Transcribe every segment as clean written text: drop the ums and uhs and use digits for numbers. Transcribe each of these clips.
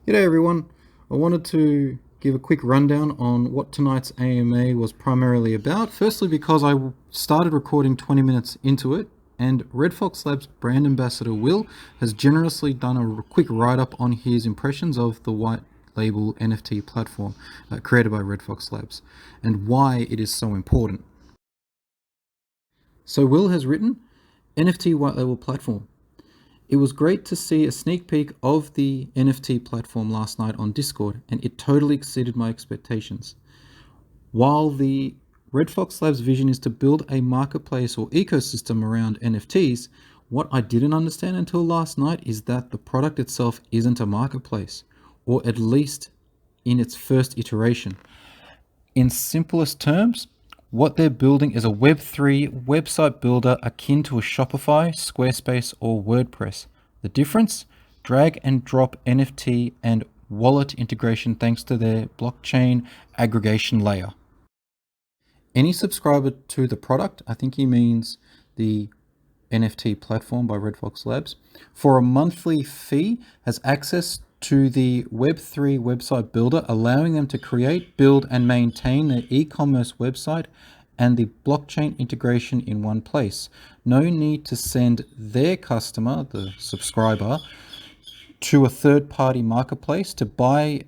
G'day everyone. I wanted to give a quick rundown on what tonight's AMA was primarily about. Firstly, because I started recording 20 minutes into it, and RedFOX Labs brand ambassador Will has generously done a quick write-up on his impressions of the White Label NFT platform created by RedFOX Labs and why it is so important. So Will has written NFT Whitelabel Platform. It was great to see a sneak peek of the NFT platform last night on Discord, and it totally exceeded my expectations. While the RedFOX Labs vision is to build a marketplace or ecosystem around NFTs, what I didn't understand until last night is that the product itself isn't a marketplace, or at least in its first iteration. In simplest terms, what they're building is a Web3 website builder akin to a Shopify, Squarespace, or WordPress. The difference? Drag and drop NFT and wallet integration thanks to their blockchain aggregation layer. Any subscriber to the product, I think he means the NFT platform by RedFOX Labs, for a monthly fee has access to the Web3 website builder, allowing them to create, build, and maintain their e-commerce website and the blockchain integration in one place. No need to send their customer, the subscriber, to a third-party marketplace to buy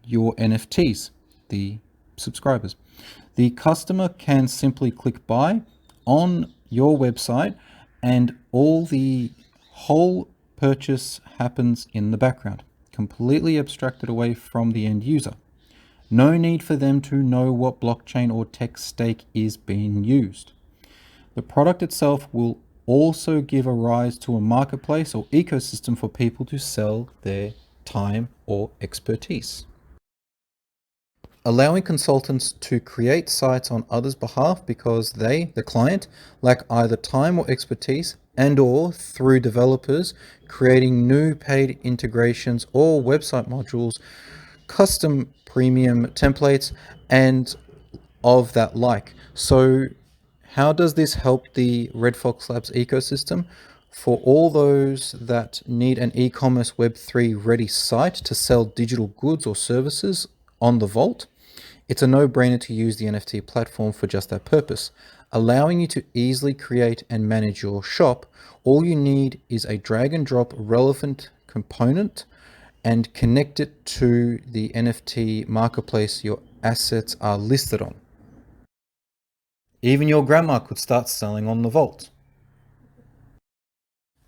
your NFTs, the subscribers. The customer can simply click buy on your website and all the whole purchase happens in the background, completely abstracted away from the end user. No need for them to know what blockchain or tech stake is being used. The product itself will also give a rise to a marketplace or ecosystem for people to sell their time or expertise. Allowing consultants to create sites on others' behalf because they, the client, lack either time or expertise, and or through developers creating new paid integrations or website modules, custom premium templates, and of that like. So how does this help the RedFOX Labs ecosystem? For all those that need an e-commerce Web3 ready site to sell digital goods or services on the vault, it's a no-brainer to use the NFT platform for just that purpose. Allowing you to easily create and manage your shop, all you need is a drag and drop relevant component and connect it to the NFT marketplace your assets are listed on. Even your grandma could start selling on the vault.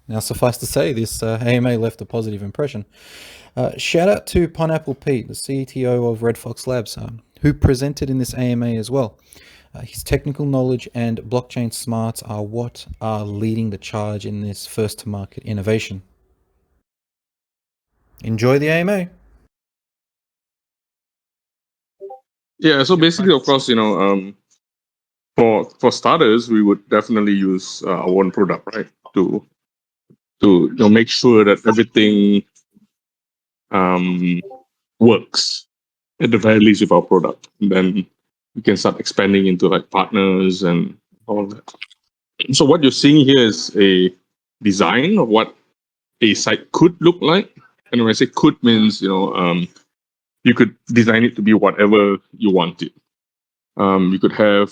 Now, suffice to say, this AMA left a positive impression. Shout out to Pineapple Pete, the CTO of RedFOX Labs, who presented in this AMA as well. His technical knowledge and blockchain smarts are what are leading the charge in this first-to-market innovation. Enjoy the AMA. Yeah, so basically, of course, for starters, we would definitely use our own product, right, to make sure that everything works at the very least with our product. And then we can start expanding into like partners and all that. So what you're seeing here is a design of what a site could look like. And when I say could means, you could design it to be whatever you want it. You could have,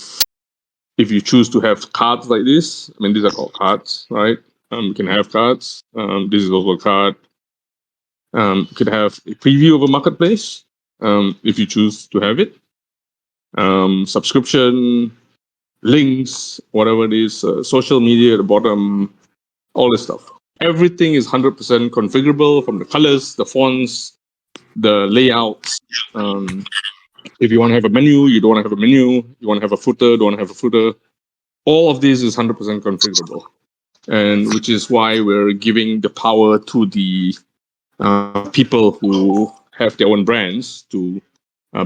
if you choose to have cards like this, I mean, these are called cards, right? You can have cards. This is also a card. You could have a preview of a marketplace if you choose to have it. Subscription, links, whatever it is, social media at the bottom, all this stuff. Everything is 100% configurable from the colors, the fonts, the layouts. If you want to have a menu, you don't want to have a menu. You want to have a footer, don't want to have a footer. All of this is 100% configurable, and which is why we're giving the power to the people who have their own brands to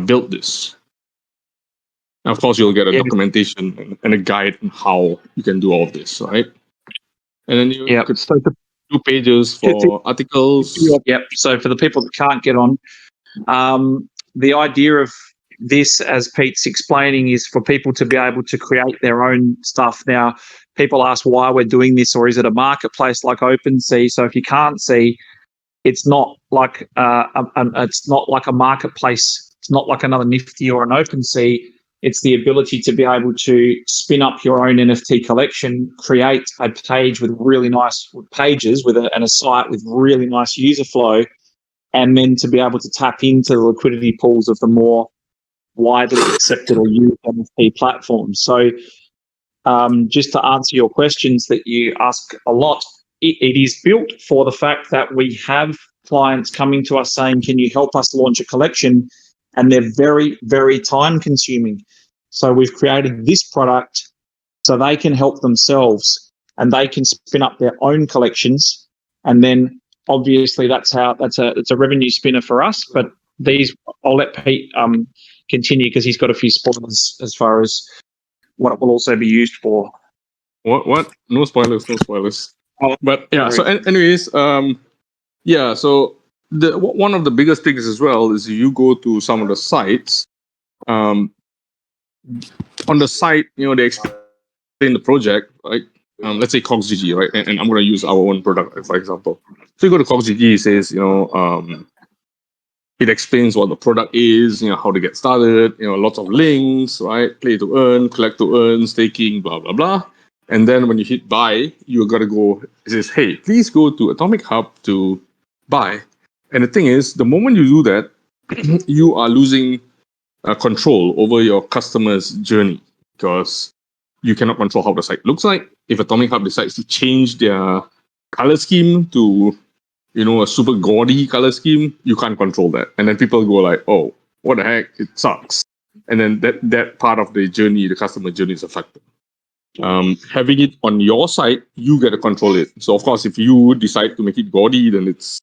build this. And of course, you'll get a documentation and a guide on how you can do all of this, right? And then you could start 2 pages for articles. Yep. So for the people that can't get on, the idea of this, as Pete's explaining, is for people to be able to create their own stuff. Now, people ask why we're doing this, or is it a marketplace like OpenSea? So if you can't see, it's not like a marketplace. It's not like another Nifty or an OpenSea. It's the ability to be able to spin up your own NFT collection, create a page with really nice pages and a site with really nice user flow, and then to be able to tap into the liquidity pools of the more widely accepted or used NFT platforms. So just to answer your questions that you ask a lot, it is built for the fact that we have clients coming to us saying, can you help us launch a collection? And they're very, very time consuming. So we've created this product so they can help themselves and they can spin up their own collections. And then obviously it's a revenue spinner for us. But I'll let Pete continue because he's got a few spoilers as far as what it will also be used for. What? No spoilers. No spoilers. Oh, but yeah. So, anyways, yeah. So one of the biggest things as well is you go to some of the sites. On the site, they explain the project, right? Let's say CogsGG, right? And I'm going to use our own product, for example. So you go to CogsGG, it says, it explains what the product is, how to get started, lots of links, right? Play to earn, collect to earn, staking, blah, blah, blah. And then when you hit buy, you got to go, it says, hey, please go to Atomic Hub to buy. And the thing is, the moment you do that, you are losing control over your customer's journey because you cannot control how the site looks like. If Atomic Hub decides to change their color scheme to, a super gaudy color scheme, you can't control that. And then people go like, oh, what the heck? It sucks. And then that part of the journey, the customer journey is affected. Having it on your site, you get to control it. So of course, if you decide to make it gaudy, then it's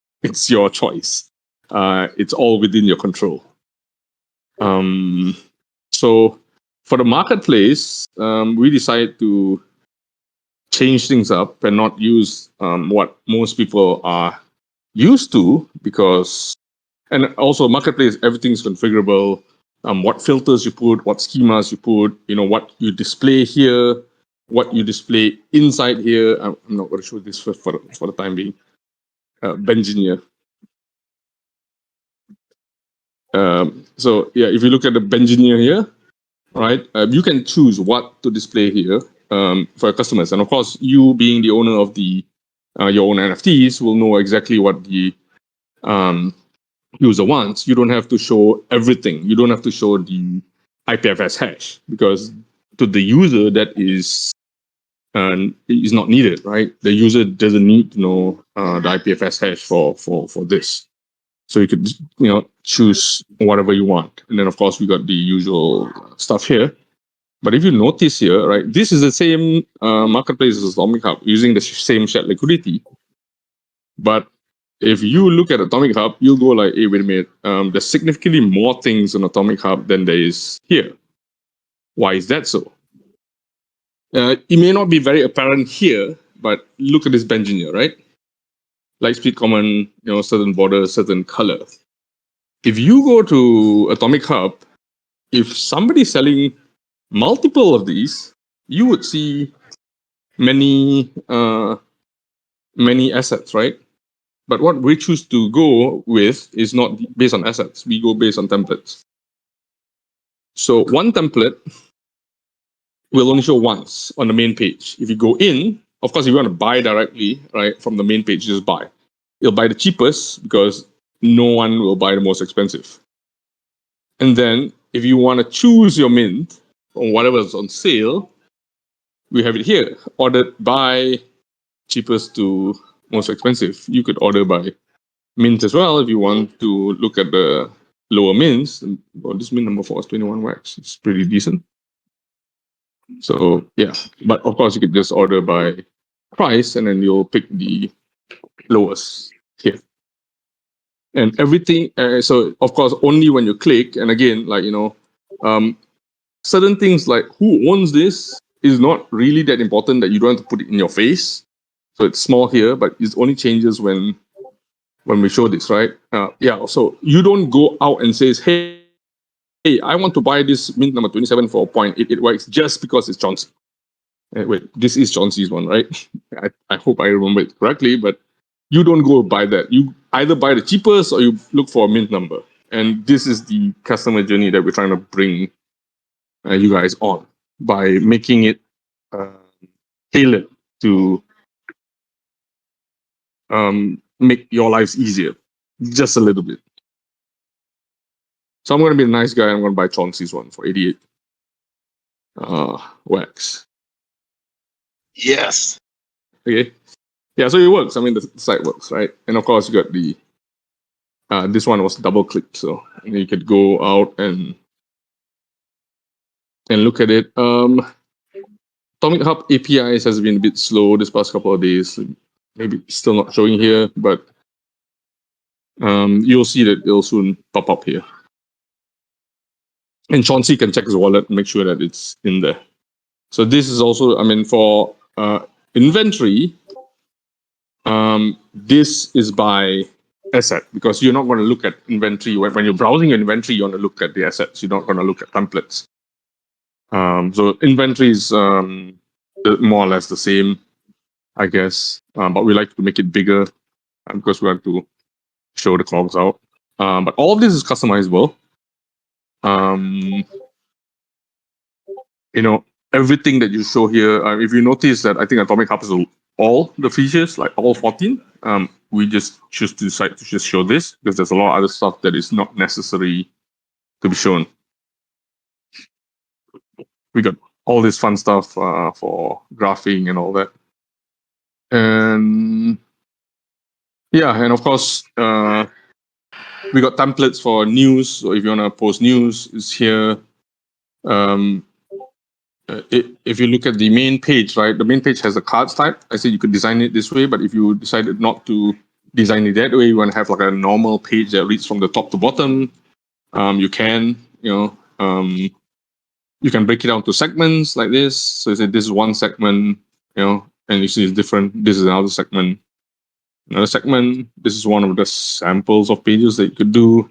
your choice. It's all within your control. So for the marketplace, we decided to change things up and not use what most people are used to, and also marketplace, everything's configurable. What filters you put, what schemas you put, what you display here, what you display inside here. I'm not going to show this for the time being. Bengineer. So yeah, if you look at the Bengineer here, right, you can choose what to display here for your customers. And of course, you being the owner of your own NFTs will know exactly what the user wants. You don't have to show everything. You don't have to show the IPFS hash because to the user that is not needed, right? The user doesn't need to know the IPFS hash for this. So you could choose whatever you want. And then of course we got the usual stuff here. But if you notice here, right, this is the same marketplace as Atomic Hub using the same shared liquidity. But if you look at Atomic Hub, you'll go like, hey, wait a minute, there's significantly more things on Atomic Hub than there is here. Why is that so? It may not be very apparent here, but look at this Bengineer, right? Lightspeed common, certain border, certain color. If you go to Atomic Hub, if somebody's selling multiple of these, you would see many assets, right? But what we choose to go with is not based on assets. We go based on templates. So one template will only show once on the main page. If you go in, of course, if you want to buy directly, right, from the main page, just buy. You'll buy the cheapest because no one will buy the most expensive. And then if you want to choose your mint on whatever's on sale, we have it here. Ordered by cheapest to most expensive. You could order by mint as well if you want to look at the lower mints. Well, this mint number 4 is 21 wax. It's pretty decent. So yeah, but of course you could just order by price and then you'll pick the lowest here. And everything, so of course only when you click, and again, like, certain things like who owns this is not really that important that you don't have to put it in your face. So it's small here, but it only changes when we show this, right? Yeah, so you don't go out and say, hey, I want to buy this mint number 27 for 0.88 wax just because it's Chauncey. Wait, this is Chauncey's one, right? I hope I remember it correctly, but you don't go buy that. You either buy the cheapest or you look for a mint number. And this is the customer journey that we're trying to bring you guys on by making it tailored to make your lives easier just a little bit. So I'm going to be a nice guy. I'm going to buy Chauncey's one for 88 wax. Yes. Okay. Yeah, so it works. I mean, the site works, right? And of course, you got the this one was double click, so you could go out and look at it. Atomic Hub APIs has been a bit slow this past couple of days. Maybe still not showing here, but you'll see that it'll soon pop up here. And Chauncey can check his wallet and make sure that it's in there. So this is also, I mean, for inventory, this is by asset, because you're not going to look at inventory. When you're browsing your inventory, you want to look at the assets. You're not going to look at templates. So inventory is more or less the same, I guess, but we like to make it bigger because we want to show the clogs out. But all of this is customizable. Everything that you show here, if you notice that I think Atomic Hub is all the features, like all 14, we just choose to decide to just show this because there's a lot of other stuff that is not necessary to be shown. We got all this fun stuff for graphing and all that. And yeah, and of course, we got templates for news. So if you want to post news, it's here. If you look at the main page, right, the main page has a cards type. I said you could design it this way, but if you decided not to design it that way, you want to have like a normal page that reads from the top to bottom. You can, you can break it down to segments like this. So you say this is one segment, and you see it's different. This is another segment. Another segment. This is one of the samples of pages that you could do.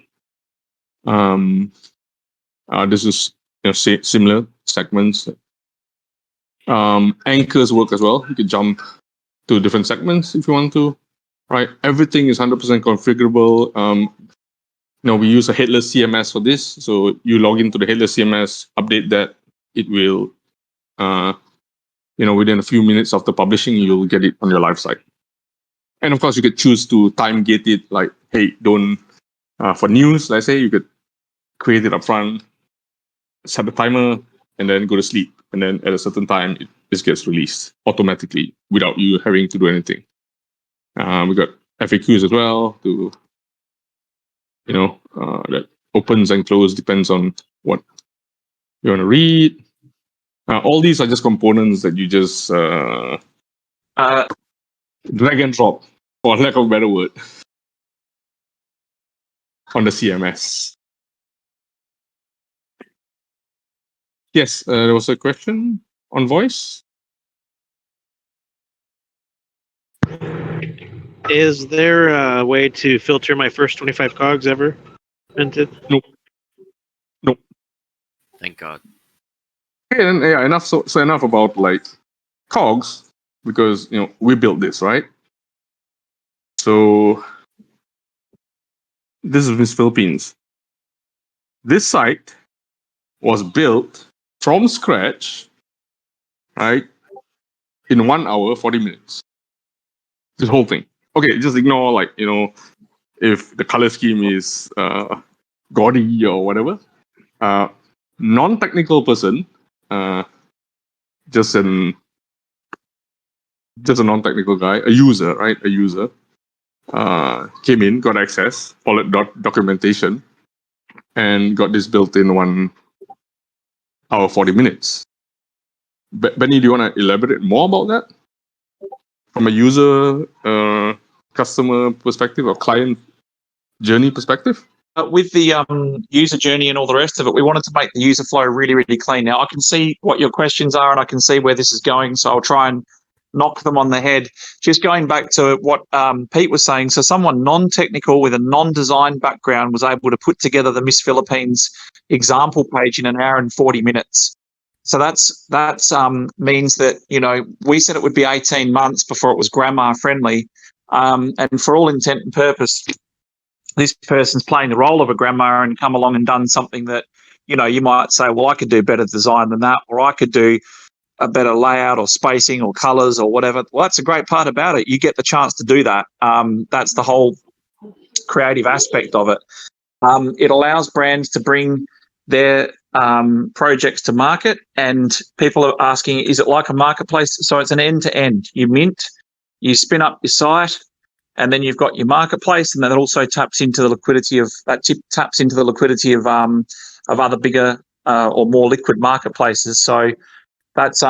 This is similar segments. Anchors work as well. You could jump to different segments if you want to. Right. Everything is 100% configurable. We use a headless CMS for this. So you log into the headless CMS, update that. It will, within a few minutes after publishing, you'll get it on your live site. And of course, you could choose to time gate it. Like, hey, don't for news. Let's say you could create it up front, set the timer, and then go to sleep. And then at a certain time, this gets released automatically without you having to do anything. We got FAQs as well to, that opens and closes depends on what you want to read. All these are just components that you just drag and drop, for lack of a better word, on the CMS. Yes, there was a question on voice. Is there a way to filter my first 25 cogs ever minted? Nope. Thank God. Okay, then enough. So enough about like cogs, because we built this, right? So this is Miss Philippines. This site was built from scratch, right? In 1 hour, 40 minutes. This whole thing. Okay, just ignore if the color scheme is gaudy or whatever. Non-technical person, just a non-technical guy, a user, right? A user came in, got access, followed documentation, and got this built in 1 hour, 40 minutes. Benny, do you want to elaborate more about that? From a user, customer perspective or client journey perspective? With the user journey and all the rest of it, we wanted to make the user flow really, really clean. Now, I can see what your questions are and I can see where this is going, so I'll try and knock them on the head. Just going back to what Pete was saying, so someone non-technical with a non-design background was able to put together the Miss Philippines example page in 1 hour and 40 minutes. So that's means that, we said it would be 18 months before it was grandma friendly. And for all intent and purpose, this person's playing the role of a grandma and come along and done something that, you might say, well, I could do better design than that, or I could do a better layout or spacing or colors or whatever. Well, that's a great part about it. You get the chance to do that. That's the whole creative aspect of it. It allows brands to bring their projects to market, and people are asking, is it like a marketplace? So it's an end-to-end. You mint, you spin up your site, and then you've got your marketplace, and that also taps into the liquidity of other bigger or more liquid marketplaces. So that's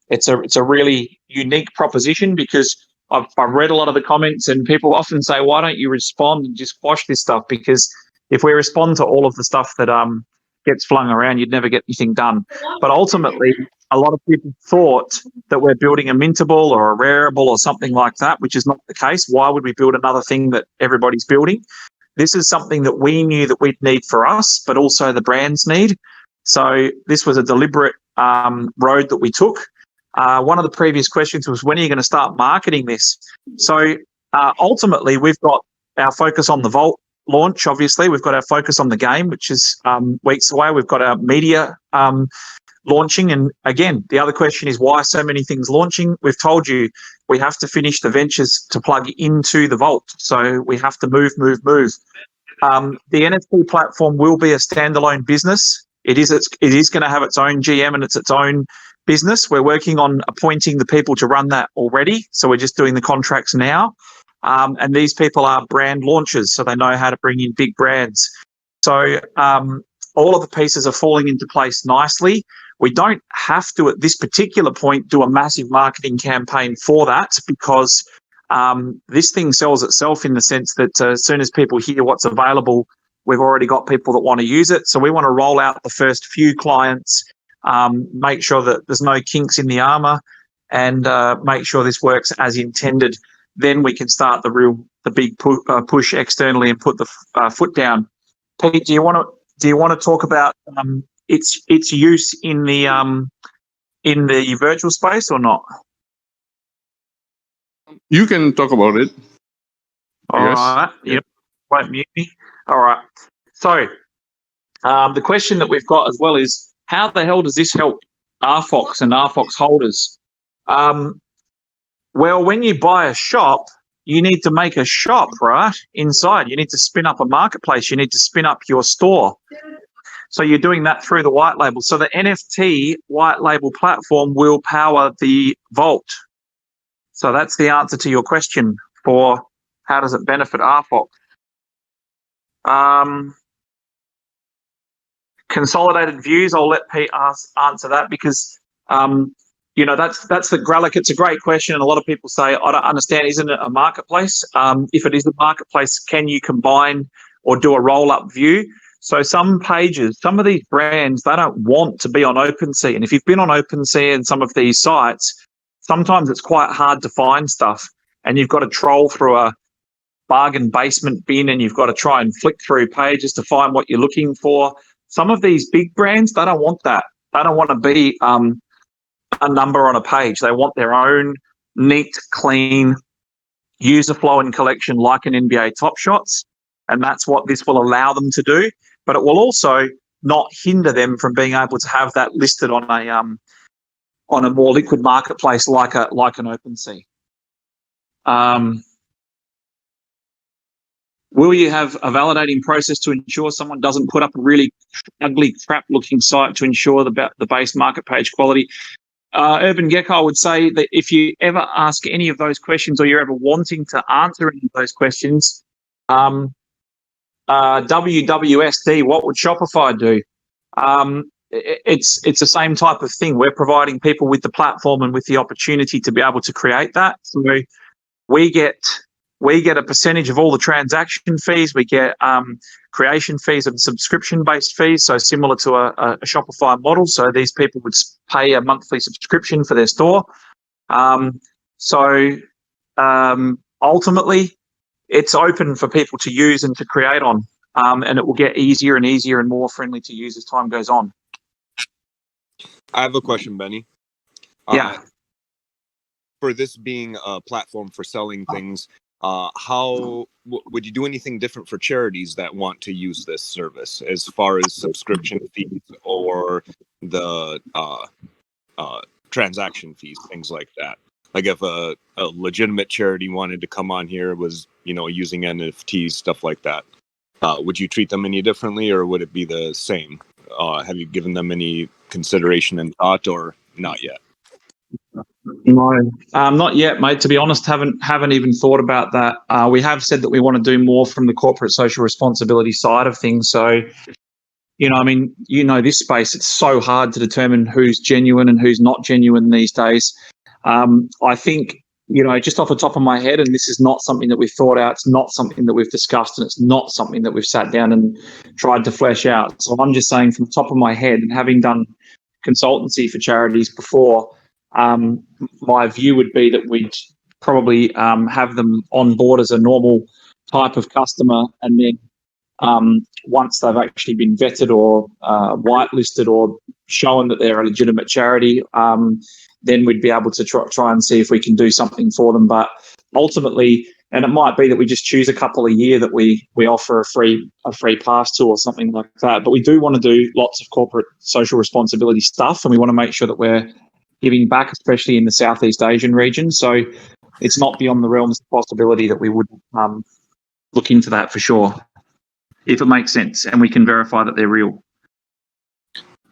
it's a really unique proposition, because I've read a lot of the comments, and people often say, why don't you respond and just quash this stuff? Because if we respond to all of the stuff that gets flung around, you'd never get anything done. But ultimately, a lot of people thought that we're building a mintable or a rareable or something like that, which is not the case. Why would we build another thing that everybody's building? This is something that we knew that we'd need for us, but also the brands need. So this was a deliberate road that we took. One of the previous questions was, when are you going to start marketing this? So ultimately, we've got our focus on the Vault launch. Obviously, we've got our focus on the game, which is weeks away. We've got our media launching. And again, the other question is, why so many things launching? We've told you we have to finish the ventures to plug into the Vault. So we have to move. The NFT platform will be a standalone business. It is going to have its own GM and it's its own business. We're working on appointing the people to run that already. So we're just doing the contracts now. And these people are brand launchers, so they know how to bring in big brands. So all of the pieces are falling into place nicely. We don't have to, at this particular point, do a massive marketing campaign for that, because this thing sells itself, in the sense that as soon as people hear what's available, we've already got people that want to use it. So we want to roll out the first few clients, make sure that there's no kinks in the armor, and make sure this works as intended. Then we can start the big push externally and put the foot down. Pete, do you want to talk about its use in the virtual space or not? You can talk about it. All right. Yeah. Won't mute me. All right. So the question that we've got as well is, how the hell does this help RFOX and RFOX holders? Well, when you buy a shop, you need to make a shop, right? Inside, you need to spin up a marketplace. You need to spin up your store. So you're doing that through the white label. So the NFT Whitelabel Platform will power the Vault. So that's the answer to your question for how does it benefit RFOX. Consolidated views, I'll let Pete answer that, because that's the Gralic. It's a great question, and a lot of people say, I don't understand, isn't it a marketplace? If it is a marketplace, can you combine or do a roll-up view? So some pages, some of these brands, they don't want to be on OpenSea. And if you've been on OpenSea and some of these sites, sometimes it's quite hard to find stuff, and you've got to troll through a bargain basement bin, and you've got to try and flick through pages to find what you're looking for. Some of these big brands, they don't want that. They don't want to be a number on a page. They want their own neat, clean user flow and collection, like an NBA Top Shots, and that's what this will allow them to do. But it will also not hinder them from being able to have that listed on a more liquid marketplace like an OpenSea. Will you have a validating process to ensure someone doesn't put up a really ugly, crap-looking site to ensure the base market page quality? Urban Gecko, I would say that if you ever ask any of those questions, or you're ever wanting to answer any of those questions, WWSD, what would Shopify do? It's the same type of thing. We're providing people with the platform and with the opportunity to be able to create that. So we get a percentage of all the transaction fees. We get creation fees and subscription-based fees, so similar to a Shopify model. So these people would pay a monthly subscription for their store. Ultimately, it's open for people to use and to create on, and it will get easier and easier and more friendly to use as time goes on. I have a question, Benny. Yeah. For this being a platform for selling things, how would you do anything different for charities that want to use this service as far as subscription fees or the transaction fees, things like that? Like if a legitimate charity wanted to come on here, was using NFTs, stuff like that, would you treat them any differently, or would it be the same? Have you given them any consideration and thought, or not yet? No, not yet, mate. To be honest, haven't even thought about that. We have said that we want to do more from the corporate social responsibility side of things. So, this space, it's so hard to determine who's genuine and who's not genuine these days. I think, just off the top of my head, and this is not something that we've thought out, it's not something that we've discussed, and it's not something that we've sat down and tried to flesh out. So I'm just saying from the top of my head, and having done consultancy for charities before, my view would be that we'd probably have them on board as a normal type of customer, and then once they've actually been vetted or whitelisted or shown that they're a legitimate charity, then we'd be able to try and see if we can do something for them. But ultimately, and it might be that we just choose a couple a year that we offer a free pass to or something like that. But we do want to do lots of corporate social responsibility stuff, and we want to make sure that we're giving back, especially in the Southeast Asian region. So it's not beyond the realms of possibility that we would look into that for sure, if it makes sense and we can verify that they're real.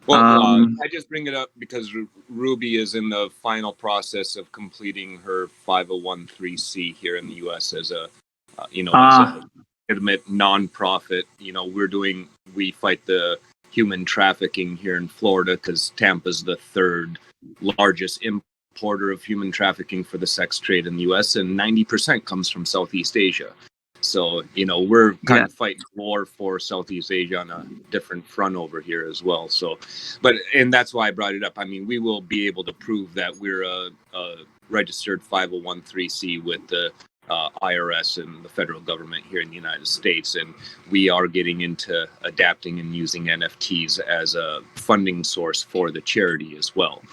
Well, I just bring it up because Ruby is in the final process of completing her 501(c) here in the U.S. as a, as a legitimate nonprofit. We fight the human trafficking here in Florida because Tampa's the third largest importer of human trafficking for the sex trade in the U.S., and 90% comes from Southeast Asia. So, we're kind of fighting war for Southeast Asia on a different front over here as well. So, and that's why I brought it up. I mean, we will be able to prove that we're a registered 501(c) with the IRS and the federal government here in the United States. And we are getting into adapting and using NFTs as a funding source for the charity as well.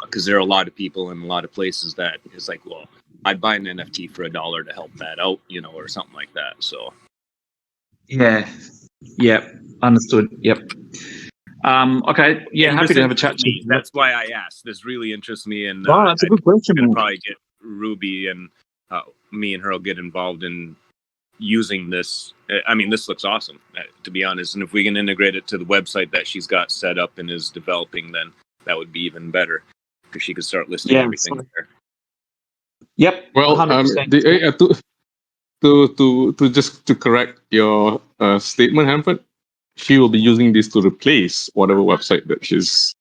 Because there are a lot of people in a lot of places that is like, well, I'd buy an NFT for $1 to help that out, or something like that. So, yeah, understood. Yep. Okay. Yeah, and happy to have a chat. That's why I asked. This really interests me, and that's a good question. I'm gonna probably get Ruby and me and her will get involved in using this. I mean, this looks awesome, to be honest. And if we can integrate it to the website that she's got set up and is developing, then that would be even better because she could start listing everything there. Yep. Well, to correct your statement, Hanford, she will be using this to replace whatever website that she's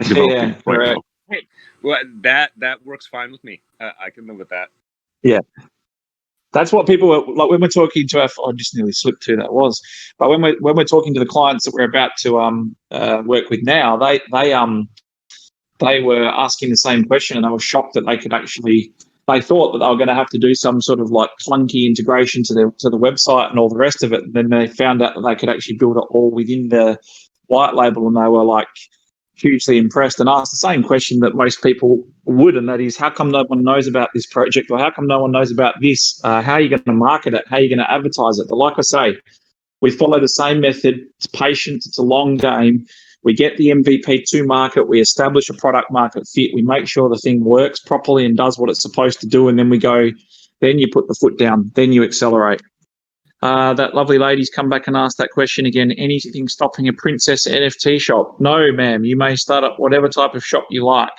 developing right now. Hey, well, that works fine with me. I can live with that. Yeah. That's what people were like when we're talking to our. I just nearly slipped who that was, but when we're talking to the clients that we're about to work with now, they were asking the same question, and they were shocked that they could actually. They thought that they were going to have to do some sort of like clunky integration to the website and all the rest of it. And then they found out that they could actually build it all within the white label, and they were like hugely impressed and asked the same question that most people would, and that is, how come no one knows about this project, or how come no one knows about this? How are you going to market it? How are you going to advertise it? But like I say, we follow the same method. It's patience. It's a long game. We get the MVP to market, we establish a product market fit, we make sure the thing works properly and does what it's supposed to do, and then we go, then you put the foot down, then you accelerate. That lovely lady's come back and asked that question again. Anything stopping a princess NFT shop? No, ma'am. You may start up whatever type of shop you like.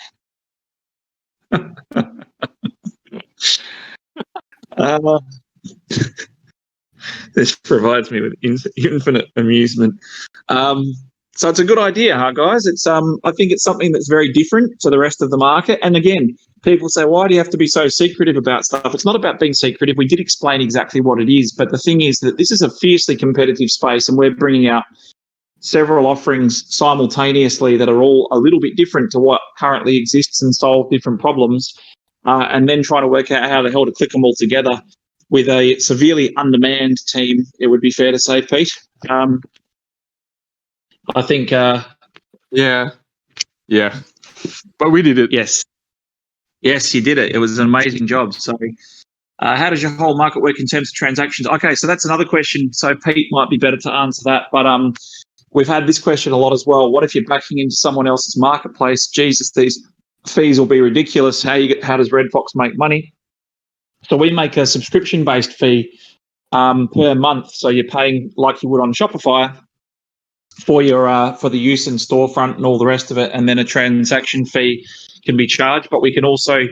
This provides me with infinite amusement. So it's a good idea, huh, guys? It's I think it's something that's very different to the rest of the market. And again, people say, why do you have to be so secretive about stuff? It's not about being secretive. We did explain exactly what it is. But the thing is that this is a fiercely competitive space, and we're bringing out several offerings simultaneously that are all a little bit different to what currently exists and solve different problems, and then trying to work out how the hell to click them all together with a severely undermanned team, it would be fair to say, Pete. I think. Yeah. But we did it. Yes, you did it. It was an amazing job. So How does your whole market work in terms of transactions? Okay, so that's another question. So Pete might be better to answer that. But we've had this question a lot as well. What if you're backing into someone else's marketplace? Jesus, these fees will be ridiculous. How does RedFOX make money? So we make a subscription-based fee per month. So you're paying like you would on Shopify for your for the use and storefront and all the rest of it, and then a transaction fee can be charged. But we can also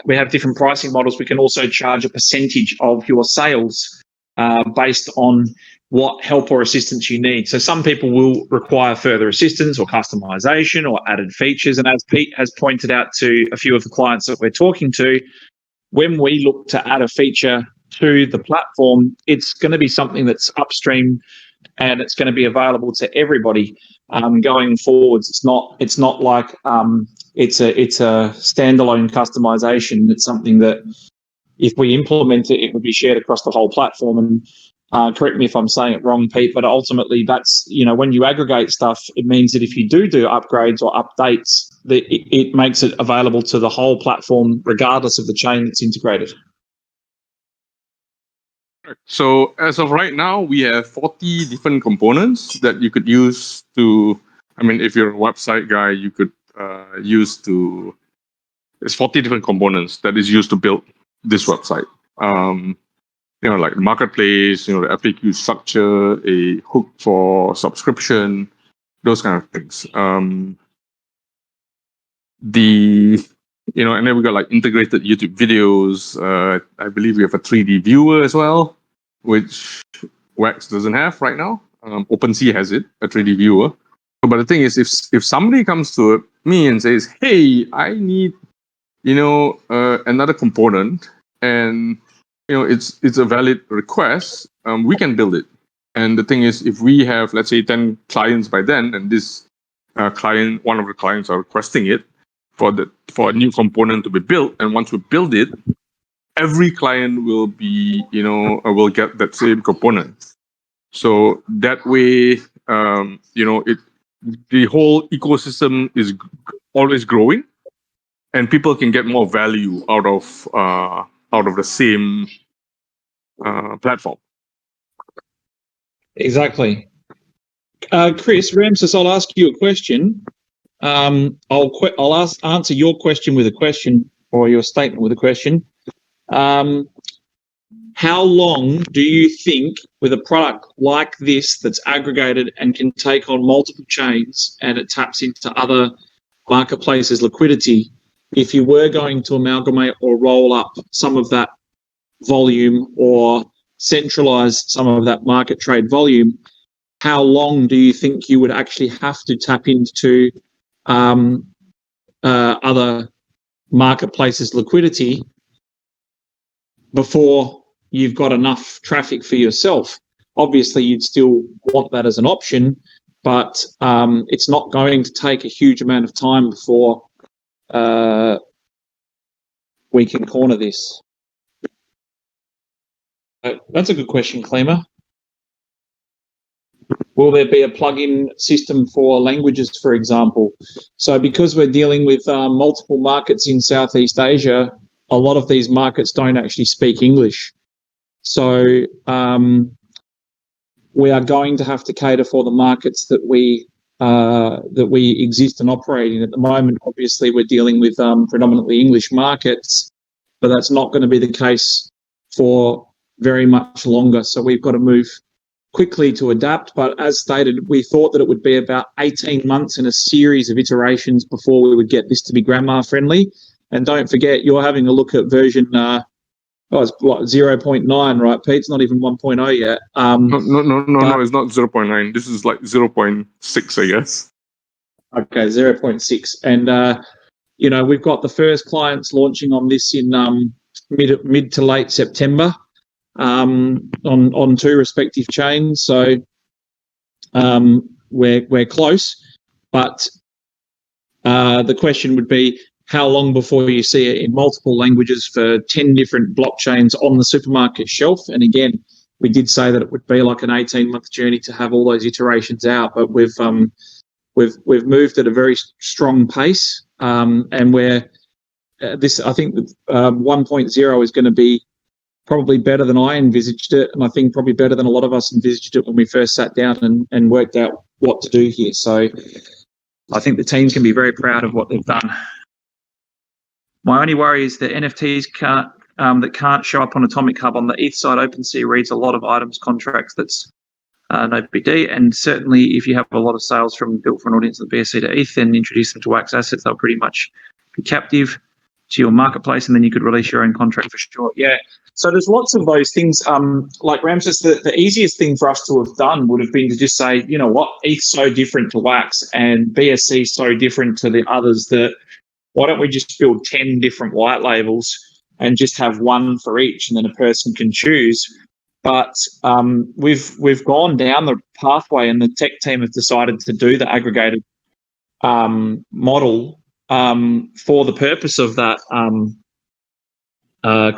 we have different pricing models. We can also charge a percentage of your sales based on what help or assistance you need. So some people will require further assistance or customization or added features. And as Pete has pointed out to a few of the clients that we're talking to, when we look to add a feature to the platform, it's going to be something that's upstream and it's going to be available to everybody going forwards. It's not like it's a standalone customization. It's something that if we implement it, it would be shared across the whole platform. And correct me if I'm saying it wrong, Pete, but ultimately that's, when you aggregate stuff, it means that if you do upgrades or updates, that it makes it available to the whole platform regardless of the chain that's integrated. So as of right now, we have 40 different components that you could use to, if you're a website guy, you could use to, there's 40 different components that is used to build this website. Like the marketplace, the FAQ structure, a hook for subscription, those kind of things. And then we got like integrated YouTube videos. I believe we have a 3D viewer as well, which Wax doesn't have right now. OpenSea has it, a 3D viewer. But the thing is, if somebody comes to me and says, "Hey, I need, another component," and it's a valid request, we can build it. And the thing is, if we have, let's say, 10 clients by then, and this client, one of the clients are requesting it for a new component to be built, and once we build it, every client will be, will get that same component. So that way, the whole ecosystem is always growing, and people can get more value out of the same platform. Exactly. Chris, Ramses, I'll ask you a question. I'll answer your question with a question, or your statement with a question. How long do you think, with a product like this that's aggregated and can take on multiple chains and it taps into other marketplaces' liquidity, if you were going to amalgamate or roll up some of that volume or centralize some of that market trade volume, how long do you think you would actually have to tap into other marketplaces' liquidity before you've got enough traffic for yourself? Obviously, you'd still want that as an option, but it's not going to take a huge amount of time before we can corner this. That's a good question, Clemer. Will there be a plug-in system for languages, for example? So because we're dealing with multiple markets in Southeast Asia, a lot of these markets don't actually speak English. So we are going to have to cater for the markets that we exist and operate in. At the moment, obviously, we're dealing with predominantly English markets, but that's not going to be the case for very much longer. So we've got to move quickly to adapt. But as stated, we thought that it would be about 18 months in a series of iterations before we would get this to be grandma friendly. And don't forget, you're having a look at version, it's what, 0.9, right, Pete? It's not even 1.0 yet. No, it's not 0.9. This is like 0.6, I guess. Okay, 0.6. And, we've got the first clients launching on this in mid to late September on two respective chains. So we're close. But the question would be, how long before you see it in multiple languages for 10 different blockchains on the supermarket shelf? And again, we did say that it would be like an 18-month journey to have all those iterations out, but we've moved at a very strong pace, and we're I think 1.0 is going to be probably better than I envisaged it, and I think probably better than a lot of us envisaged it when we first sat down and worked out what to do here. So I think the teams can be very proud of what they've done. My only worry is that NFTs that can't show up on Atomic Hub on the ETH side. OpenSea reads a lot of items contracts that's no BD, and certainly if you have a lot of sales from built for an audience of BSC to ETH, then introduce them to Wax assets, they'll pretty much be captive to your marketplace, and then you could release your own contract for sure. Yeah. So there's lots of those things. Like Ramses, the easiest thing for us to have done would have been to just say, you know what, ETH's so different to Wax and BSC so different to the others that why don't we just build 10 different white labels and just have one for each, and then a person can choose. But we've gone down the pathway, and the tech team have decided to do the aggregated model for the purpose of that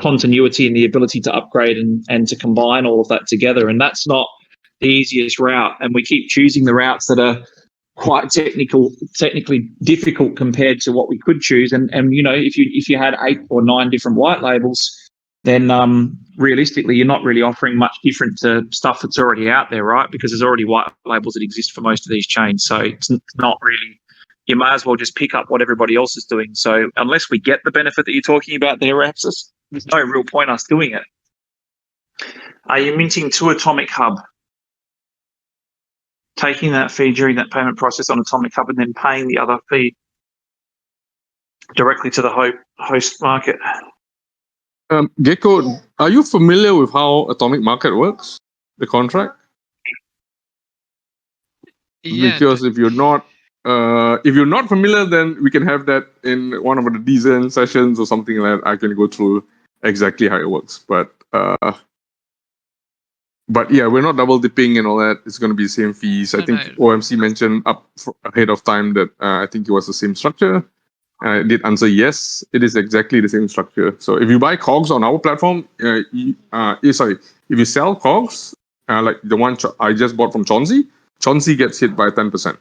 continuity and the ability to upgrade and to combine all of that together. And that's not the easiest route. And we keep choosing the routes that are quite technically difficult compared to what we could choose. And you know, if you had 8 or 9 different white labels, then realistically, you're not really offering much different to stuff that's already out there, right? Because there's already white labels that exist for most of these chains. So it's not really, you may as well just pick up what everybody else is doing. So unless we get the benefit that you're talking about there, Ramses, there's no real point us doing it. Are you minting to Atomic Hub? Taking that fee during that payment process on Atomic Hub and then paying the other fee directly to the host market? Gecko, are you familiar with how Atomic Market works, the contract? Yeah. Because if you're not familiar, then we can have that in one of the design sessions or something like that. I can go through exactly how it works. But yeah, we're not double dipping and all that. It's going to be the same fees. I think OMC mentioned ahead of time that I think it was the same structure. I did answer yes, it is exactly the same structure. So if you buy cogs on our platform, if you sell cogs, like the one I just bought from Chauncey gets hit by 10%.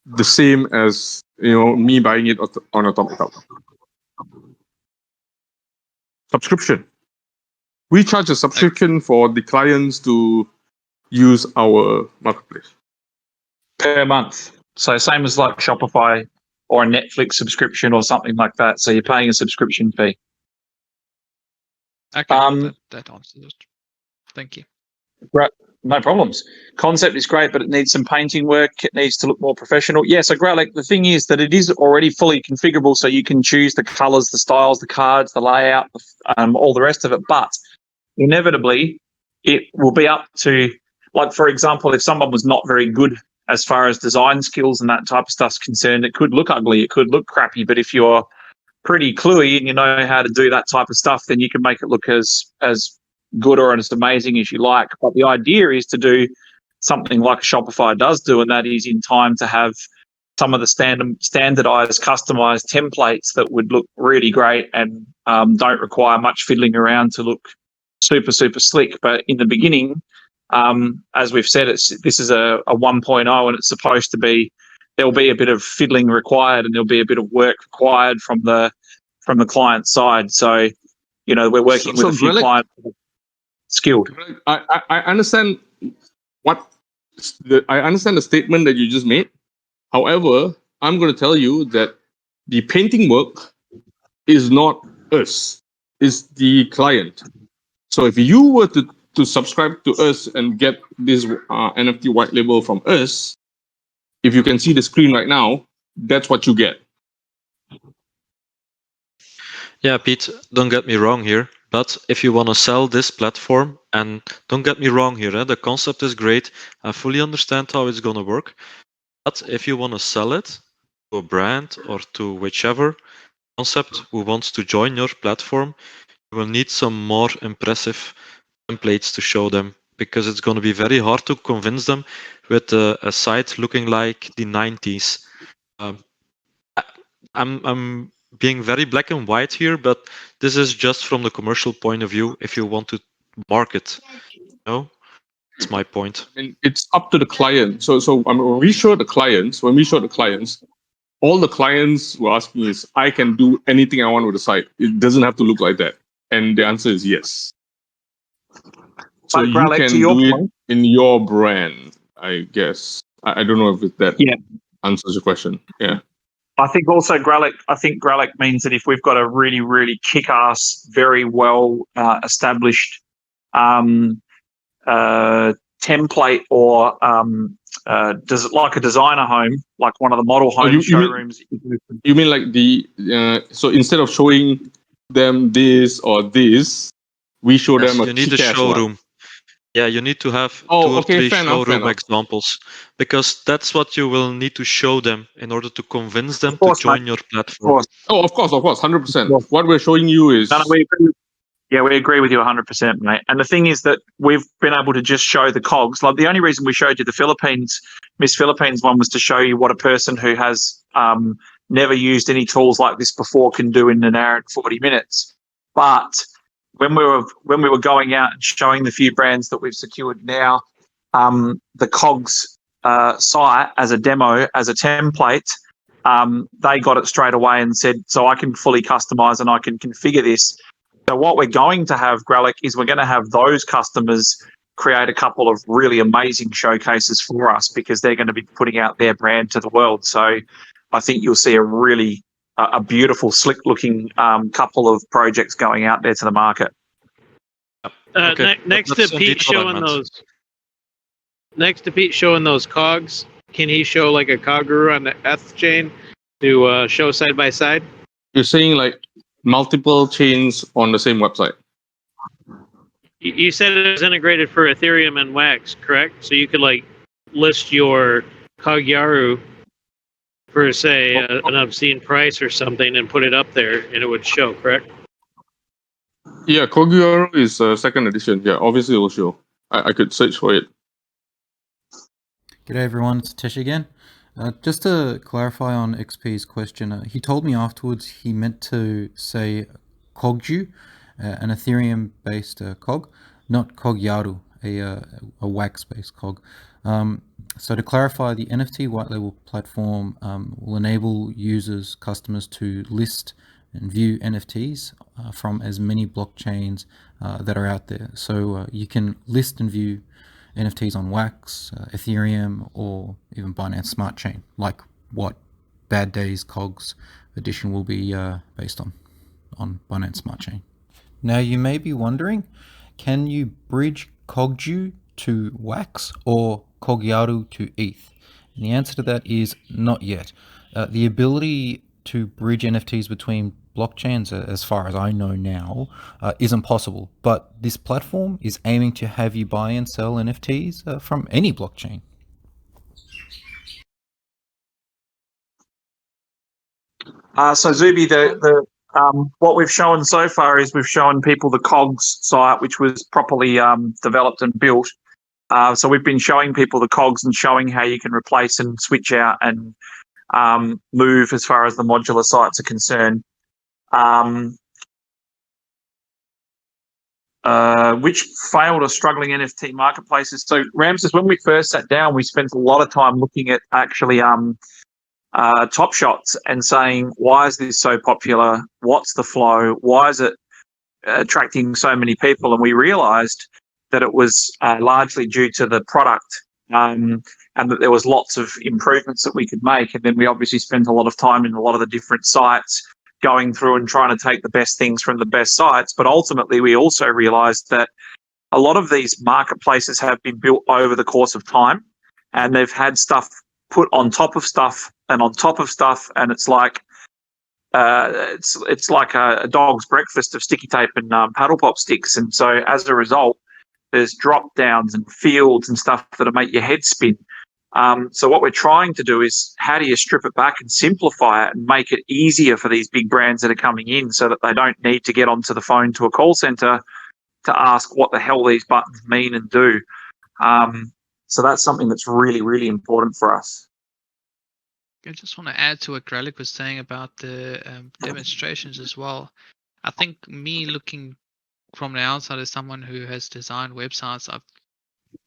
The same as me buying it on Atomic Hub. Subscription. We charge a subscription for the clients to use our marketplace. Per month. So same as like Shopify or a Netflix subscription or something like that. So you're paying a subscription fee. Okay, that answers it. Thank you. Right. No problems. Concept is great, but it needs some painting work. It needs to look more professional. Yeah, so great. Like the thing is that it is already fully configurable, so you can choose the colors, the styles, the cards, the layout, all the rest of it. But inevitably, it will be up to, like, for example, if someone was not very good as far as design skills and that type of stuff's concerned, it could look ugly, it could look crappy. But if you're pretty cluey and you know how to do that type of stuff, then you can make it look as good or as amazing as you like. But the idea is to do something like Shopify does do, and that is in time to have some of the standardized, customized templates that would look really great and don't require much fiddling around to look super, super slick. But in the beginning, as we've said, this is a 1.0, and it's supposed to be, there'll be a bit of fiddling required and there'll be a bit of work required from the client side. So, we're working with a few clients skilled. I understand I understand the statement that you just made. However, I'm going to tell you that the painting work is not us, it's the client. So if you were to subscribe to us and get this NFT white label from us, if you can see the screen right now, that's what you get. Yeah, Pete, don't get me wrong here, but if you want to sell this platform, and don't get me wrong here, the concept is great. I fully understand how it's going to work. But if you want to sell it to a brand or to whichever concept who wants to join your platform, you will need some more impressive templates to show them, because it's going to be very hard to convince them with a site looking like the 90s. I'm being very black and white here, but this is just from the commercial point of view. If you want to market, that's my point. I mean, it's up to the client. So when we show the clients, all the clients were asking is, I can do anything I want with the site. It doesn't have to look like that. And the answer is yes. So But you Gralek, to can your do it point, in your brand, I guess. I don't know if that yeah. answers your question. Yeah. I think also Gralek means that if we've got a really, really kick-ass, very well established template or does it like a designer home, like one of the model Oh, home showrooms? you mean like so instead of showing them this or this, we show Yes, them a you need a kick-ass one. showroom. Yeah, you need to have Oh, 2 or okay, 3 fair enough, fair showroom enough. examples, because that's what you will need to show them in order to convince them Of to course, mate. join your Of platform. course. Oh, of course, 100%. Well, What we're showing you is no, we agree. Yeah, we agree with you 100%, mate. And the thing is that we've been able to just show the cogs. Like the only reason we showed you the Philippines, Miss Philippines one was to show you what a person who has never used any tools like this before can do in an hour and 40 minutes. But when we were going out and showing the few brands that we've secured now, the cogs site as a demo, as a template, they got it straight away and said, so I can fully customize and I can configure this. So what we're going to have, Gralek, is we're going to have those customers create a couple of really amazing showcases for us because they're going to be putting out their brand to the world. So I think you'll see a really a beautiful, slick-looking couple of projects going out there to the market. Okay, Next to that's Pete indeed what I showing meant. those cogs, can he show like a Kaguru on the ETH chain to show side by side? you're saying like multiple chains on the same website. You said it was integrated for Ethereum and Wax, correct? So you could like list your Kagyaru for say an obscene price or something and put it up there and it would show, correct? Yeah, Kogyo is second edition. Yeah, obviously it will show. I could search for it. G'day everyone, it's Tesh again. Just to clarify on XP's question, he told me afterwards he meant to say Kogju, an Ethereum-based cog, not Kogyaru, a wax-based cog. So to clarify, the NFT Whitelabel platform will enable users, customers to list and view NFTs from as many blockchains that are out there. So you can list and view NFTs on Wax, Ethereum, or even Binance Smart Chain, like what Bad Days Cogs edition will be based on Binance Smart Chain. Now you may be wondering, can you bridge Cogju to Wax or Cogyaru to ETH? And the answer to that is not yet. The ability to bridge NFTs between blockchains, as far as I know now, isn't possible. But this platform is aiming to have you buy and sell NFTs from any blockchain. So Zuby, what we've shown so far is we've shown people the cogs site, which was properly developed and built. So we've been showing people the cogs and showing how you can replace and switch out and move as far as the modular sites are concerned. Which failed or struggling NFT marketplaces. So Ramses, when we first sat down, we spent a lot of time looking at actually Top Shots and saying, why is this so popular? What's the flow? Why is it attracting so many people? And we realized that it was largely due to the product and that there was lots of improvements that we could make. And then we obviously spent a lot of time in a lot of the different sites going through and trying to take the best things from the best sites. But ultimately, we also realized that a lot of these marketplaces have been built over the course of time and they've had stuff put on top of stuff and on top of stuff. And it's like, it's like a dog's breakfast of sticky tape and paddle pop sticks. And so as a result, there's drop downs and fields and stuff that'll make your head spin. So what we're trying to do is how do you strip it back and simplify it and make it easier for these big brands that are coming in so that they don't need to get onto the phone to a call center to ask what the hell these buttons mean and do. So that's something that's really, really important for us. I just want to add to what Gralek was saying about the demonstrations as well. I think me looking from the outside as someone who has designed websites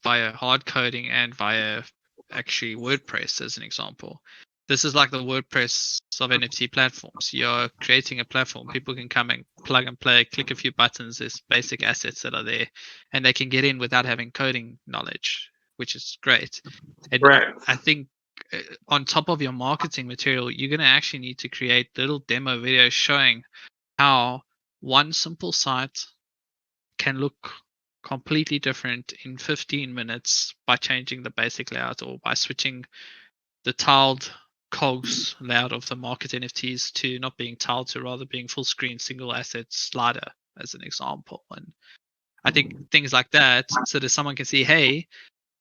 via hard coding and via actually WordPress as an example, this is like the WordPress of NFT platforms. You're creating a platform. People can come and plug and play, click a few buttons. There's basic assets that are there, and they can get in without having coding knowledge, which is great. And I think on top of your marketing material, you're going to actually need to create little demo videos showing how one simple site can look completely different in 15 minutes by changing the basic layout or by switching the tiled cogs layout of the market NFTs to not being tiled to rather being full screen single asset slider as an example. And I think things like that, so that someone can see, hey,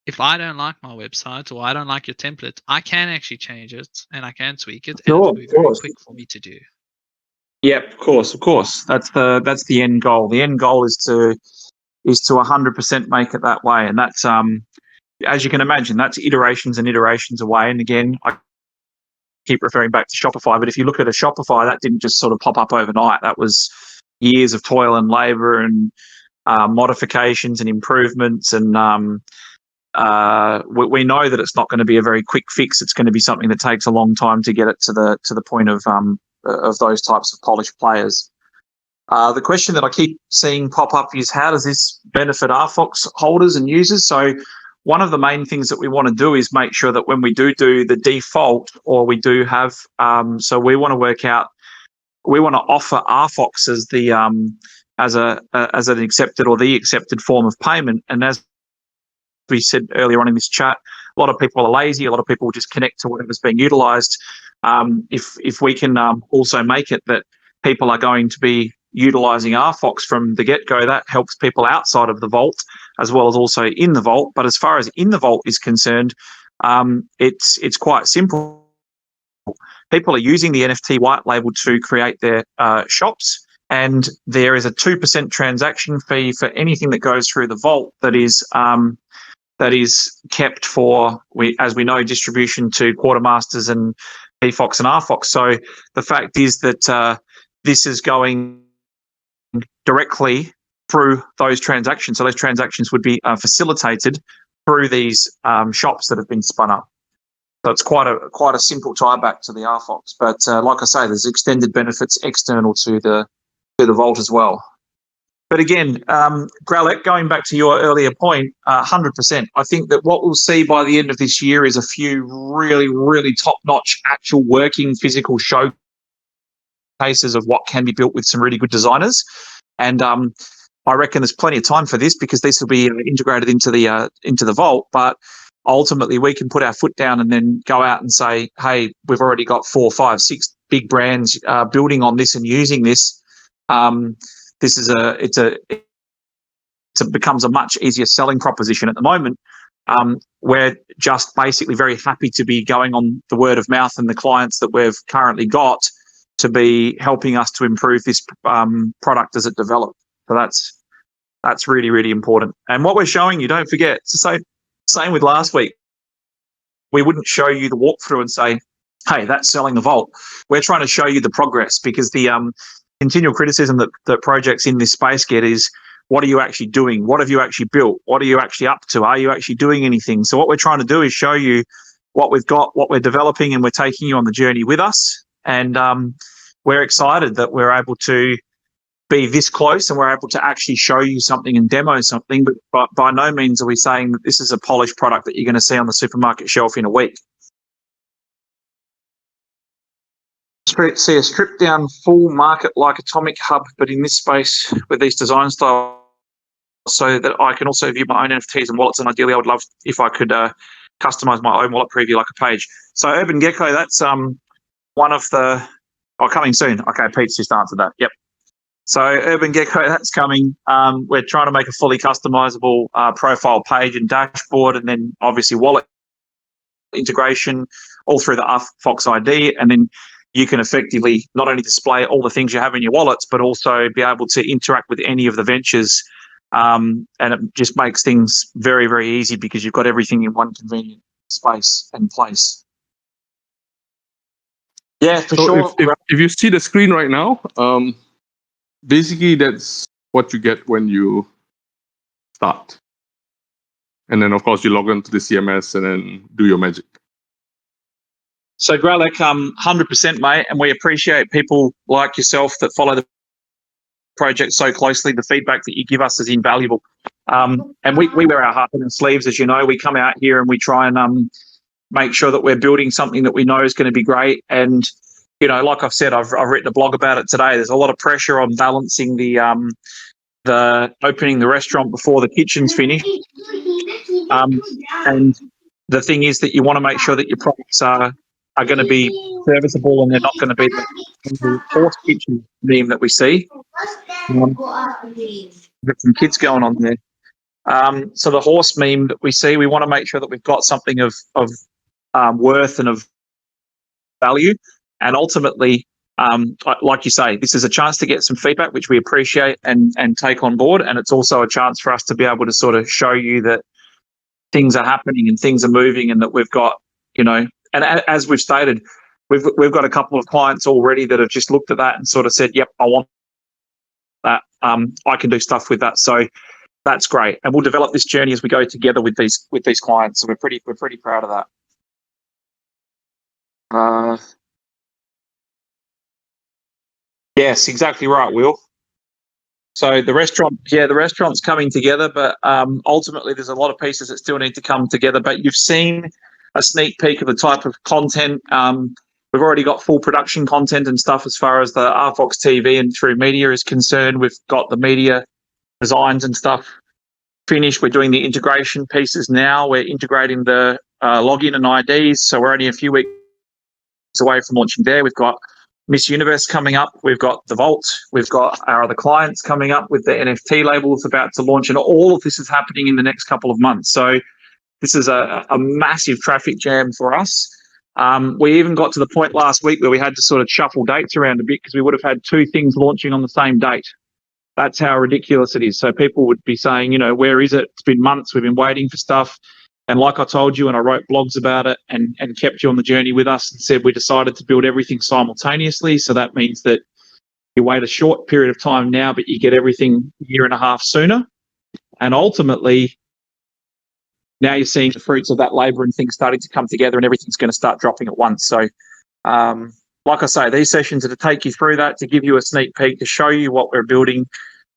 if I don't like my website or I don't like your template, I can actually change it and I can tweak it, and it'll be very quick for me to do. Yep, of course. That's the end goal. The end goal is to 100% make it that way, and that's as you can imagine, that's iterations and iterations away. And again, I keep referring back to Shopify, but if you look at a Shopify, that didn't just sort of pop up overnight. That was years of toil and labor and modifications and improvements, and we know that it's not going to be a very quick fix. It's going to be something that takes a long time to get it to the point of those types of polished players. The question that I keep seeing pop up is, how does this benefit RFOX holders and users? So one of the main things that we want to do is make sure that when we do the default, or we do have, so we want to work out, we want to offer RFOX as the as an accepted or the accepted form of payment. And as we said earlier on in this chat, a lot of people are lazy. A lot of people just connect to whatever's being utilized. If we can also make it that people are going to be utilizing RFOX from the get-go, that helps people outside of the vault as well as also in the vault. But as far as in the vault is concerned, it's quite simple. People are using the NFT Whitelabel to create their shops, and there is a 2% transaction fee for anything that goes through the vault that is kept for, as we know, distribution to quartermasters and RFOX and RFOX. So the fact is that this is going directly through those transactions. So those transactions would be facilitated through these shops that have been spun up. So it's quite a simple tie back to the RFOX. But like I say, there's extended benefits external to the vault as well. But again, Gralek, going back to your earlier point, 100%. I think that what we'll see by the end of this year is a few really, really top-notch actual working physical showcases of what can be built with some really good designers. And I reckon there's plenty of time for this, because this will be integrated into the vault. But ultimately, we can put our foot down and then go out and say, hey, we've already got 4, 5, 6 big brands building on this and using this. It becomes a much easier selling proposition. At the moment, we're just basically very happy to be going on the word of mouth and the clients that we've currently got to be helping us to improve this product as it develops. So that's really, really important. And what we're showing you, don't forget, it's the same with last week. We wouldn't show you the walkthrough and say, hey, that's selling the vault. We're trying to show you the progress, because the continual criticism that projects in this space get is, what are you actually doing? What have you actually built? What are you actually up to? Are you actually doing anything? So what we're trying to do is show you what we've got, what we're developing, and we're taking you on the journey with us. And we're excited that we're able to be this close and we're able to actually show you something and demo something. But by no means are we saying that this is a polished product that you're going to see on the supermarket shelf in a week. See a stripped down full market like Atomic Hub, but in this space with these design styles, so that I can also view my own NFTs and wallets. And ideally, I would love if I could customize my own wallet preview like a page. So Urban Gecko, that's one of the coming soon. Okay, Pete's just answered that. Yep. So Urban Gecko, that's coming. We're trying to make a fully customizable profile page and dashboard, and then obviously wallet integration all through the RFOX ID, and then you can effectively not only display all the things you have in your wallets, but also be able to interact with any of the ventures. And it just makes things very, very easy, because you've got everything in one convenient space and place. Yeah, for sure. If you see the screen right now, basically that's what you get when you start. And then, of course, you log into the CMS and then do your magic. So Gralek, 100%, mate, and we appreciate people like yourself that follow the project so closely. The feedback that you give us is invaluable. And we wear our heart on our sleeves, as you know. We come out here and we try and make sure that we're building something that we know is going to be great. And, you know, like I've said, I've written a blog about it today. There's a lot of pressure on balancing the opening the restaurant before the kitchen's finished. And the thing is that you want to make sure that your products are going to be serviceable and they're not going to be the horse kitchen meme that we see. Got some kids going on there. So the horse meme that we see, we want to make sure that we've got something of worth and of value. And ultimately, like you say, this is a chance to get some feedback, which we appreciate and take on board. And it's also a chance for us to be able to sort of show you that things are happening and things are moving and that we've got, you know, and as we've stated, we've got a couple of clients already that have just looked at that and sort of said, yep, I want that. I can do stuff with that. So that's great. And we'll develop this journey as we go together with these clients. So we're pretty proud of that. Yes, exactly right, Will. So the restaurant's coming together, but ultimately there's a lot of pieces that still need to come together. But you've seen a sneak peek of the type of content. We've already got full production content and stuff as far as the RFOX TV and through media is concerned. We've got the media designs and stuff finished. We're doing the integration pieces now. We're integrating the login and IDs. So we're only a few weeks away from launching there. We've got Miss Universe coming up. We've got the Vault. We've got our other clients coming up with the NFT labels about to launch. And all of this is happening in the next couple of months. So this is a massive traffic jam for us. We even got to the point last week where we had to sort of shuffle dates around a bit because we would have had two things launching on the same date. That's how ridiculous it is. So people would be saying, you know, where is it? It's been months. We've been waiting for stuff. And like I told you, and I wrote blogs about it and kept you on the journey with us and said we decided to build everything simultaneously. So that means that you wait a short period of time now, but you get everything a year and a half sooner. And ultimately, now you're seeing the fruits of that labour and things starting to come together and everything's going to start dropping at once. So like I say, these sessions are to take you through that, to give you a sneak peek, to show you what we're building.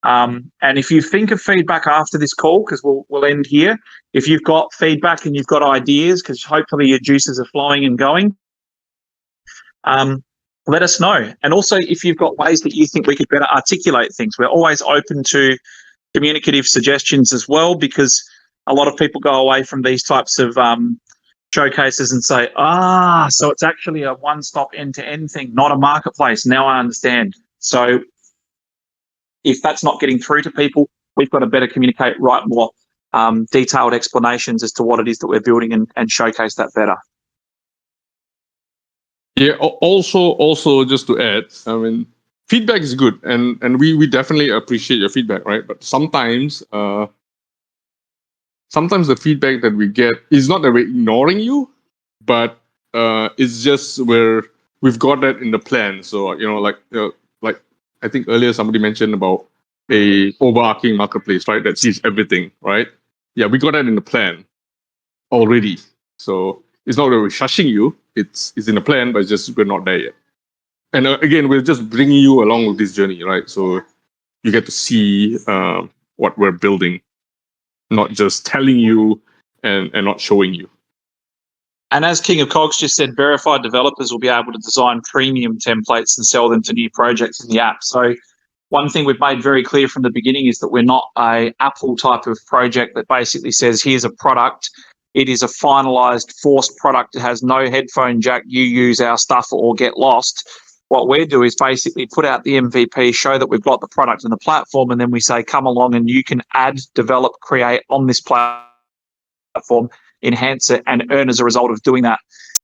And if you think of feedback after this call, because we'll end here, if you've got feedback and you've got ideas, because hopefully your juices are flowing and going, let us know. And also, if you've got ways that you think we could better articulate things, we're always open to communicative suggestions as well, because a lot of people go away from these types of showcases and say, so it's actually a one-stop end-to-end thing, not a marketplace. Now I understand. So if that's not getting through to people, we've got to better communicate, write more detailed explanations as to what it is that we're building and showcase that better. Yeah, also just to add, I mean, feedback is good and we definitely appreciate your feedback, right? But sometimes the feedback that we get is not that we're ignoring you, but it's just where we've got that in the plan. So, you know, like I think earlier somebody mentioned about a overarching marketplace, right? That sees everything, right? Yeah, we got that in the plan already. So it's not that we're shushing you. It's in the plan, but it's just we're not there yet. And again, we're just bringing you along with this journey, right? So you get to see what we're building, not just telling you and not showing you. And as King of Cogs just said, verified developers will be able to design premium templates and sell them to new projects in the app. So one thing we've made very clear from the beginning is that we're not a Apple type of project that basically says, here's a product. It is a finalized, forced product. It has no headphone jack. You use our stuff or get lost. What we do is basically put out the MVP, show that we've got the product and the platform, and then we say, come along and you can add, develop, create on this platform, enhance it, and earn as a result of doing that.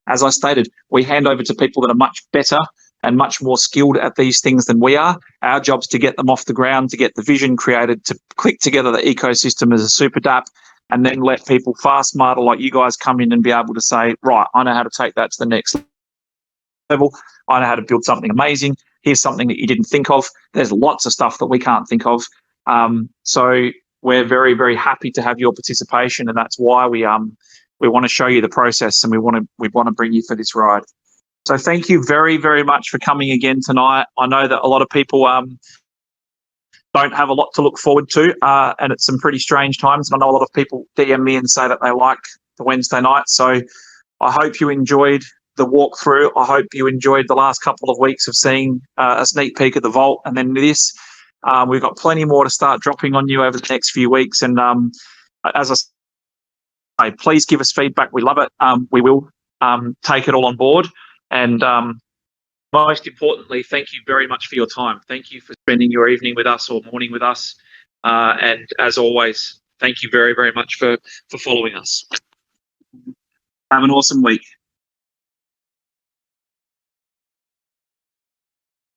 As I stated, we hand over to people that are much better and much more skilled at these things than we are. Our job's to get them off the ground, to get the vision created, to click together the ecosystem as a super DApp, and then let people far smarter like you guys come in and be able to say, right, I know how to take that to the next level. I know how to build something amazing. Here's something that you didn't think of. There's lots of stuff that we can't think of. So we're very, very happy to have your participation, and that's why we want to show you the process and we want to bring you for this ride. So thank you very, very much for coming again tonight. I know that a lot of people don't have a lot to look forward to, and it's some pretty strange times. And I know a lot of people DM me and say that they like the Wednesday night. So I hope you enjoyed the walkthrough. I hope you enjoyed the last couple of weeks of seeing a sneak peek of the vault, and then this. We've got plenty more to start dropping on you over the next few weeks. And as I say, please give us feedback. We love it. We will take it all on board. And most importantly, thank you very much for your time. Thank you for spending your evening with us or morning with us. And as always, thank you very, very much for following us. Have an awesome week.